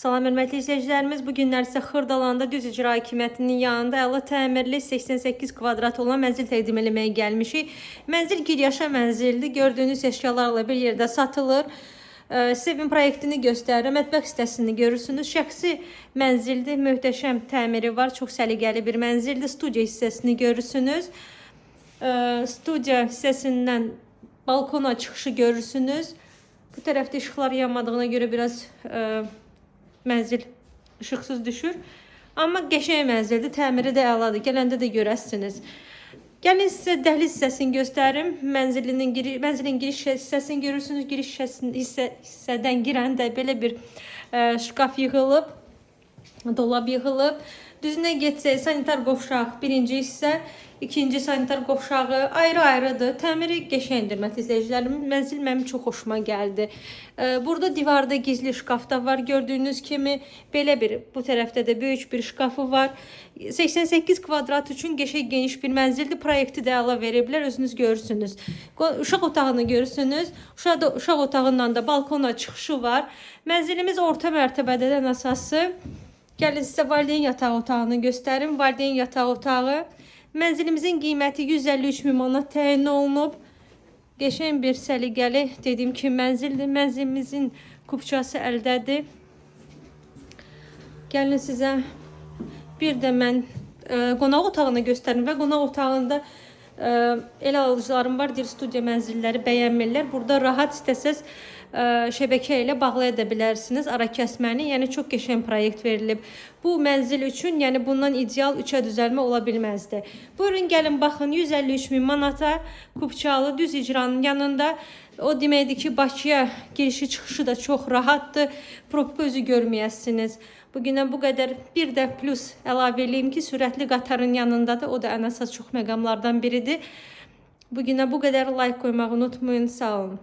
Salam hörmətli izləyicilərimiz, bu günlər isə Xırdalanda Düz İcra Hakimiyyətinin yanında əla təmirli 88 kvadrat olan mənzil təqdim eləməyə gəlmişik. Mənzil giryaşa mənzildir. Gördüyünüz əşyalarla bir yerdə satılır. Sizə evin proyektini göstərirəm. Mətbəx hissəsini görürsünüz. Şəxsi mənzildir. Möhtəşəm təmiri var. Çox səliqəli bir mənzildir. Studiya hissəsini görürsünüz. Studiya hissəsindən balkona çıxışı görürsünüz. Bu tərəfdə işıqlar yanmadığına görə biraz mənzil işıqsız düşür. Amma qəşəng mənzildir, təmiri də əladır. Gələndə də görəsiniz. Gəlin sizə dəhliz hissəsini göstərim. Mənzilin giriş hissəsini görürsünüz. Giriş hissədən girəndə belə bir şkaf yığılıb, dolab yığılıb. Düzünə getsək, sanitar qovşaq birinci hissə, ikinci sanitar qovşağı ayrı-ayrıdır. Təmiri qəşəngdir, hörmətli izləyicilərim. Mənzil mənim çox xoşuma gəldi. Burada divarda gizli şkaf da var. Gördüyünüz kimi belə bir, bu tərəfdə də böyük bir şkafı var. 88 kvadrat üçün qəşəng geniş bir mənzildir. Proyekti də əla veriblər, özünüz görürsünüz. Uşaq otağını görürsünüz. Uşaq otağından da balkona çıxışı var. Mənzilimiz orta mərtəbədədən əsası. Gəlin sizə valideyn yatağı otağını göstərim. Valideyn yatağı otağı. Mənzilimizin qiyməti 153 min manat təyin olunub. Qəşəng bir səliqəli, dediyim kimi mənzildir. Mənzilimizin kupçası əldədir. Gəlin sizə bir də mən qonaq otağını göstərim və qonaq otağında elə alıcılarım var, deyir studiya mənzilləri bəyənmirlər. Burada rahat istəsəz şəbəkə ilə bağlaya da bilərsiniz ara kəsməni. Yəni çox qəşəng proyekt verilib. Bu mənzil üçün, yəni bundan ideal 3-ə düzəlmə ola bilməzdi. Buyurun gəlin baxın, 153 min manata kupçalı Düz İcranın yanında. O deməkdir ki, Bakıya girişi çıxışı da çox rahatdır. Probka özü görməyəsiniz. Bugündən bu qədər. Bir də plus əlavə eləyim ki, sürətli qatarın yanındadır. O da ən əsas çox məqamlardan biridir. Bugünə bu qədər. Like qoymağı unutmayın. Sağ olun.